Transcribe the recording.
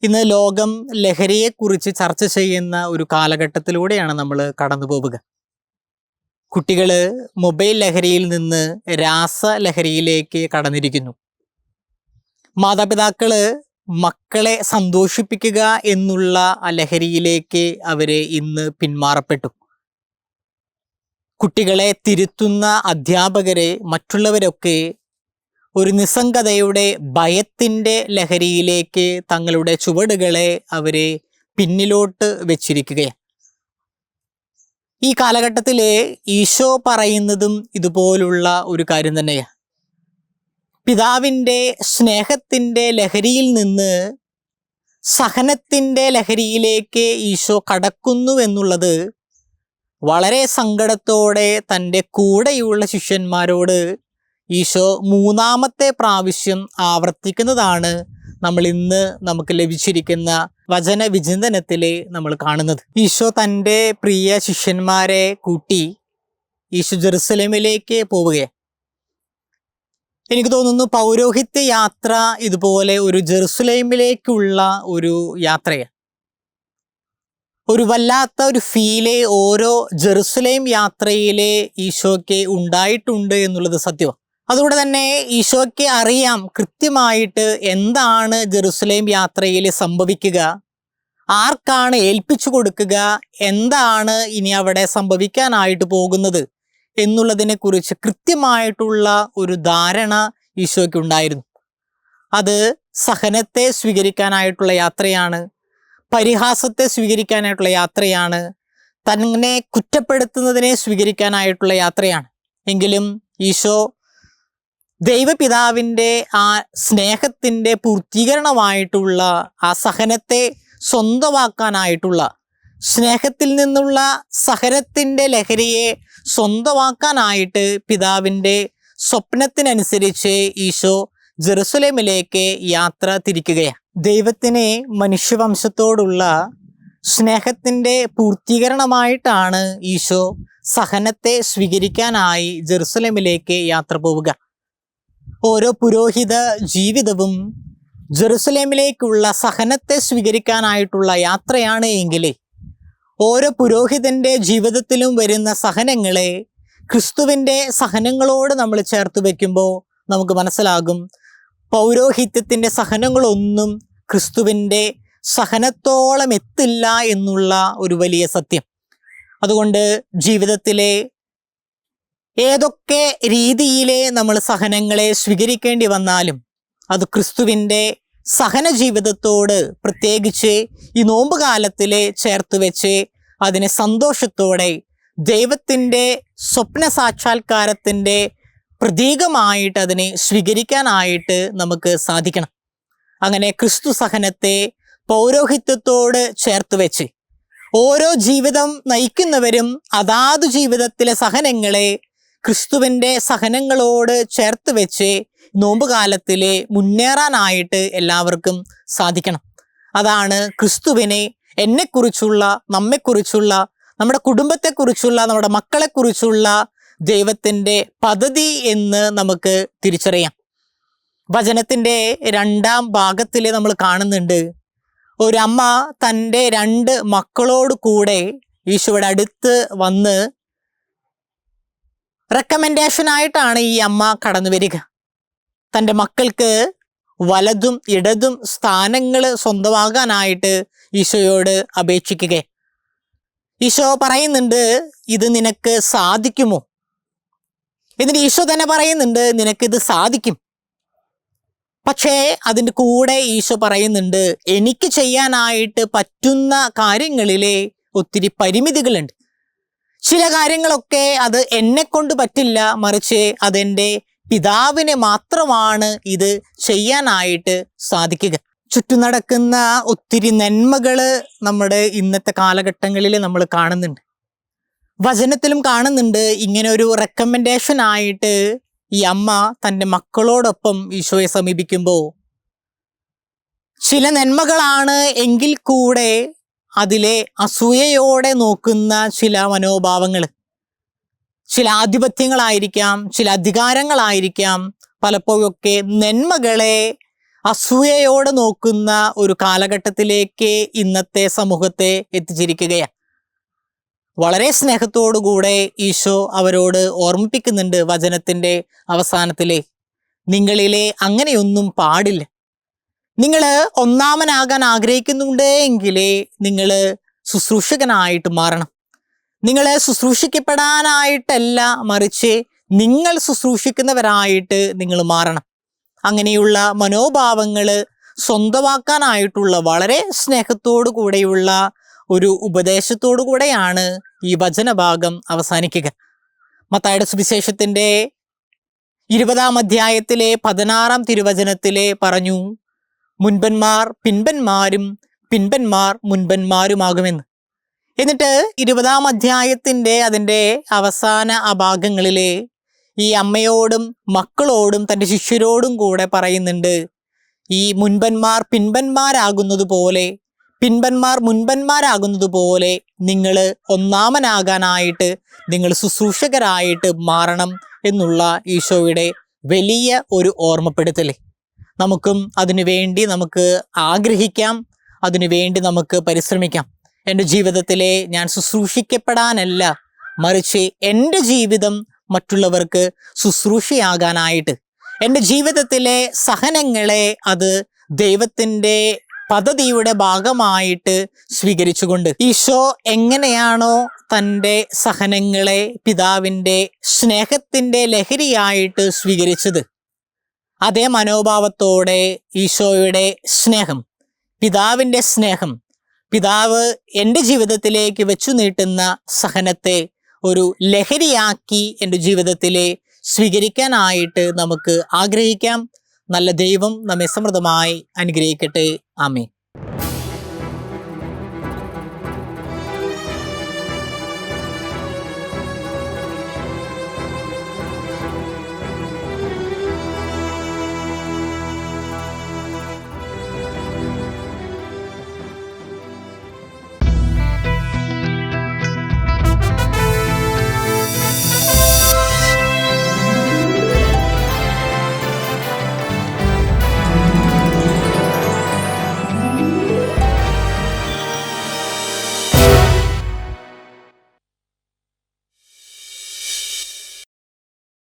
ഇന്ന് ലോകം ലഹരിയെക്കുറിച്ച് ചർച്ച ചെയ്യുന്ന ഒരു കാലഘട്ടത്തിലൂടെയാണ് നമ്മൾ കടന്നു പോവുക. കുട്ടികൾ മൊബൈൽ ലഹരിയിൽ നിന്ന് രാസലഹരിയിലേക്ക് കടന്നിരിക്കുന്നു. മാതാപിതാക്കൾ മക്കളെ സന്തോഷിപ്പിക്കുക എന്നുള്ള ആ ലഹരിയിലേക്ക് അവരെ ഇന്ന് പിന്മാറപ്പെട്ടു. കുട്ടികളെ തിരുത്തുന്ന അധ്യാപകരെ മറ്റുള്ളവരൊക്കെ ഒരു നിസ്സംഗതയുടെ ഭയത്തിൻ്റെ ലഹരിയിലേക്ക് തങ്ങളുടെ ചുവടുകളെ അവരെ പിന്നിലോട്ട് വെച്ചിരിക്കുകയാണ്. ഈ കാലഘട്ടത്തിൽ ഈശോ പറയുന്നതും ഇതുപോലുള്ള ഒരു കാര്യം തന്നെയാണ്. പിതാവിൻ്റെ സ്നേഹത്തിൻ്റെ ലഹരിയിൽ നിന്ന് സഹനത്തിൻ്റെ ലഹരിയിലേക്ക് ഈശോ കടക്കുന്നു എന്നുള്ളത് വളരെ സങ്കടത്തോടെ തൻ്റെ കൂടെയുള്ള ശിഷ്യന്മാരോട് ഈശോ മൂന്നാമത്തെ പ്രാവശ്യം ആവർത്തിക്കുന്നതാണ് നമ്മൾ ഇന്ന് നമുക്ക് ലഭിച്ചിരിക്കുന്ന വചന വിചിന്തനത്തിൽ നമ്മൾ കാണുന്നത്. ഈശോ തൻ്റെ പ്രിയ ശിഷ്യന്മാരെ കൂട്ടി ഈശോ ജെറുസലേമിലേക്ക് പോവുകയാണ്. എനിക്ക് തോന്നുന്നു പൗരോഹിത്യ യാത്ര ഇതുപോലെ ഒരു ജെറുസലേമിലേക്കുള്ള ഒരു യാത്രയാണ്. ഒരു വല്ലാത്ത ഒരു ഫീല് ഓരോ ജെറുസലേം യാത്രയിലെ ഈശോയ്ക്ക് ഉണ്ടായിട്ടുണ്ട് എന്നുള്ളത് സത്യമാണ്. അതുകൊണ്ട് തന്നെ ഈശോയ്ക്ക് അറിയാം കൃത്യമായിട്ട് എന്താണ് ജെറുസലേം യാത്രയിൽ സംഭവിക്കുക, ആർക്കാണ് ഏൽപ്പിച്ചു കൊടുക്കുക, എന്താണ് ഇനി അവിടെ സംഭവിക്കാനായിട്ട് പോകുന്നത് എന്നുള്ളതിനെക്കുറിച്ച് കൃത്യമായിട്ടുള്ള ഒരു ധാരണ ഈശോയ്ക്ക് ഉണ്ടായിരുന്നു. അത് സഹനത്തെ സ്വീകരിക്കാനായിട്ടുള്ള യാത്രയാണ്, പരിഹാസത്തെ സ്വീകരിക്കാനായിട്ടുള്ള യാത്രയാണ്, തന്നെ കുറ്റപ്പെടുത്തുന്നതിനെ സ്വീകരിക്കാനായിട്ടുള്ള യാത്രയാണ്. എങ്കിലും ഈശോ ദൈവപിതാവിൻ്റെ ആ സ്നേഹത്തിൻ്റെ പൂർത്തീകരണമായിട്ടുള്ള ആ സഹനത്തെ സ്വന്തമാക്കാനായിട്ടുള്ള, സ്നേഹത്തിൽ നിന്നുള്ള സഹനത്തിൻ്റെ ലഹരിയെ സ്വന്തമാക്കാനായിട്ട് പിതാവിൻ്റെ സ്വപ്നത്തിനനുസരിച്ച് ഈശോ ജെറുസലേമിലേക്ക് യാത്ര തിരിക്കുകയാണ്. ദൈവത്തിന് മനുഷ്യവംശത്തോടുള്ള സ്നേഹത്തിൻ്റെ പൂർത്തീകരണമായിട്ടാണ് ഈശോ സഹനത്തെ സ്വീകരിക്കാനായി ജെറുസലേമിലേക്ക് യാത്ര പോവുക. ഓരോ പുരോഹിത ജീവിതവും ജെറുസലേമിലേക്കുള്ള സഹനത്തെ സ്വീകരിക്കാനായിട്ടുള്ള യാത്രയാണ് എങ്കിൽ ഓരോ പുരോഹിതൻ്റെ ജീവിതത്തിലും വരുന്ന സഹനങ്ങളെ ക്രിസ്തുവിൻ്റെ സഹനങ്ങളോട് നമ്മൾ ചേർത്ത് വയ്ക്കുമ്പോൾ നമുക്ക് മനസ്സിലാകും പൗരോഹിത്യത്തിൻ്റെ സഹനങ്ങളൊന്നും ക്രിസ്തുവിൻ്റെ സഹനത്തോളം എത്തില്ല എന്നുള്ള ഒരു വലിയ സത്യം. അതുകൊണ്ട് ജീവിതത്തിലെ ഏതൊക്കെ രീതിയിലെ നമ്മൾ സഹനങ്ങളെ സ്വീകരിക്കേണ്ടി വന്നാലും അത് ക്രിസ്തുവിൻ്റെ സഹന ജീവിതത്തോട് പ്രത്യേകിച്ച് ഈ നോമ്പ് കാലത്തിൽ ചേർത്ത് വെച്ച് അതിനെ സന്തോഷത്തോടെ ദൈവത്തിൻ്റെ സ്വപ്ന സാക്ഷാത്കാരത്തിൻ്റെ പ്രതീകമായിട്ട് അതിനെ സ്വീകരിക്കാനായിട്ട് നമുക്ക് സാധിക്കണം. അങ്ങനെ ക്രിസ്തു സഹനത്തെ പൗരോഹിത്യത്തോട് ചേർത്ത് വെച്ച് ഓരോ ജീവിതം നയിക്കുന്നവരും അതാത് ജീവിതത്തിലെ സഹനങ്ങളെ ക്രിസ്തുവിൻ്റെ സഹനങ്ങളോട് ചേർത്ത് വെച്ച് നോമ്പുകാലത്തിൽ മുന്നേറാനായിട്ട് എല്ലാവർക്കും സാധിക്കണം. അതാണ് ക്രിസ്തുവിനെ എന്നെക്കുറിച്ചുള്ള, നമ്മെക്കുറിച്ചുള്ള, നമ്മുടെ കുടുംബത്തെക്കുറിച്ചുള്ള, നമ്മുടെ മക്കളെക്കുറിച്ചുള്ള ദൈവത്തിൻ്റെ പദ്ധതി എന്ന് നമുക്ക് തിരിച്ചറിയാം. വചനത്തിൻ്റെ 2-ാം ഭാഗത്തിൽ നമ്മൾ കാണുന്നുണ്ട്, ഒരമ്മ തൻ്റെ 2 മക്കളോട് കൂടെ ഈശോയുടെ അടുത്ത് വന്ന് റെക്കമെൻഡേഷനായിട്ടാണ് ഈ അമ്മ കടന്നു വരിക. തൻ്റെ മക്കൾക്ക് വലതും ഇടതും സ്ഥാനങ്ങൾ സ്വന്തമാകാനായിട്ട് ഈശോയോട് അപേക്ഷിക്കുക. ഈശോ പറയുന്നുണ്ട്, ഇത് നിനക്ക് സാധിക്കുമോ? എന്നിട്ട് ഈശോ തന്നെ പറയുന്നുണ്ട്, നിനക്കിത് സാധിക്കും. പക്ഷേ അതിൻ്റെ കൂടെ ഈശോ പറയുന്നുണ്ട്, എനിക്ക് ചെയ്യാനായിട്ട് പറ്റുന്ന കാര്യങ്ങളിലെ ഒത്തിരി പരിമിതികളുണ്ട്. ചില കാര്യങ്ങളൊക്കെ അത് എന്നെ കൊണ്ട് പറ്റില്ല, മറിച്ച് അതെൻ്റെ പിതാവിനെ മാത്രമാണ് ഇത് ചെയ്യാനായിട്ട് സാധിക്കുക. ചുറ്റും നടക്കുന്ന ഒത്തിരി നന്മകൾ നമ്മുടെ ഇന്നത്തെ കാലഘട്ടങ്ങളിൽ നമ്മൾ കാണുന്നുണ്ട്. വചനത്തിലും കാണുന്നുണ്ട്. ഇങ്ങനെ ഒരു റെക്കമെൻഡേഷൻ ആയിട്ട് ഈ അമ്മ തൻ്റെ മക്കളോടൊപ്പം ഈശോയെ സമീപിക്കുമ്പോൾ ചില നന്മകളാണ് എങ്കിൽ കൂടെ അതിലെ അസൂയയോടെ നോക്കുന്ന ചില മനോഭാവങ്ങൾ, ചില ആധിപത്യങ്ങളായിരിക്കാം, ചില അധികാരങ്ങളായിരിക്കാം, പലപ്പോഴൊക്കെ നന്മകളെ അസൂയയോടെ നോക്കുന്ന ഒരു കാലഘട്ടത്തിലേക്ക് ഇന്നത്തെ സമൂഹത്തെ എത്തിച്ചിരിക്കുകയാണ്. വളരെ സ്നേഹത്തോടുകൂടെ ഈശോ അവരോട് ഓർമ്മിപ്പിക്കുന്നുണ്ട് വചനത്തിൻ്റെ അവസാനത്തിലെ, നിങ്ങളിലെ അങ്ങനെയൊന്നും പാടില്ല. നിങ്ങൾ ഒന്നാമനാകാൻ ആഗ്രഹിക്കുന്നുണ്ട് എങ്കിലേ നിങ്ങൾ ശുശ്രൂഷകനായിട്ട് മാറണം. നിങ്ങൾ ശുശ്രൂഷിക്കപ്പെടാനായിട്ടല്ല, മറിച്ച് നിങ്ങൾ ശുശ്രൂഷിക്കുന്നവരായിട്ട് നിങ്ങൾ മാറണം. അങ്ങനെയുള്ള മനോഭാവങ്ങൾ സ്വന്തമാക്കാനായിട്ടുള്ള വളരെ സ്നേഹത്തോടു കൂടെയുള്ള ഒരു ഉപദേശത്തോടു കൂടെയാണ് ഈ വചനഭാഗം അവസാനിക്കുക. മത്തായിയുടെ സുവിശേഷത്തിൻ്റെ 20-ാം അധ്യായത്തിലെ 16-ാം തിരുവചനത്തിലെ പറഞ്ഞു, മുൻപന്മാർ പിൻപന്മാരും പിൻപന്മാർ മുൻപന്മാരുമാകുമെന്ന്. എന്നിട്ട് 20-ാം അധ്യായത്തിൻ്റെ അതിൻ്റെ അവസാന ഭാഗങ്ങളിലെ ഈ അമ്മയോടും മക്കളോടും തൻ്റെ ശിഷ്യരോടും കൂടെ പറയുന്നുണ്ട്, ഈ മുൻപന്മാർ പിൻപന്മാരാകുന്നത് പോലെ, പിൻപന്മാർ മുൻപന്മാരാകുന്നത് പോലെ നിങ്ങൾ ഒന്നാമനാകാനായിട്ട് നിങ്ങൾ ശുശ്രൂഷകരായിട്ട് മാറണം എന്നുള്ള ഈശോയുടെ വലിയ ഒരു ഓർമ്മപ്പെടുത്തൽ. നമുക്കും അതിനുവേണ്ടി നമുക്ക് ആഗ്രഹിക്കാം, അതിനുവേണ്ടി നമുക്ക് പരിശ്രമിക്കാം. എൻ്റെ ജീവിതത്തിലെ ഞാൻ ശുശ്രൂഷിക്കപ്പെടാനല്ല, മറിച്ച് എൻ്റെ ജീവിതം മറ്റുള്ളവർക്ക് ശുശ്രൂഷയാകാനായിട്ട്, എൻ്റെ ജീവിതത്തിലെ സഹനങ്ങളെ അത് ദൈവത്തിൻ്റെ പദ്ധതിയുടെ ഭാഗമായിട്ട് സ്വീകരിച്ചുകൊണ്ട് ഈശോ എങ്ങനെയാണോ തൻ്റെ സഹനങ്ങളെ പിതാവിൻ്റെ സ്നേഹത്തിൻ്റെ ലഹരിയായിട്ട് സ്വീകരിച്ചത്, അതേ മനോഭാവത്തോടെ ഈശോയുടെ സ്നേഹം, പിതാവിൻ്റെ സ്നേഹം, പിതാവ് എൻ്റെ ജീവിതത്തിലേക്ക് വെച്ചു നീട്ടുന്ന സഹനത്തെ ഒരു ലഹരിയാക്കി എൻ്റെ ജീവിതത്തിലെ സ്വീകരിക്കാനായിട്ട് നമുക്ക് ആഗ്രഹിക്കാം. നല്ല ദൈവം നമ്മെ സമൃദ്ധമായി അനുഗ്രഹിക്കട്ടെ. ആമേൻ.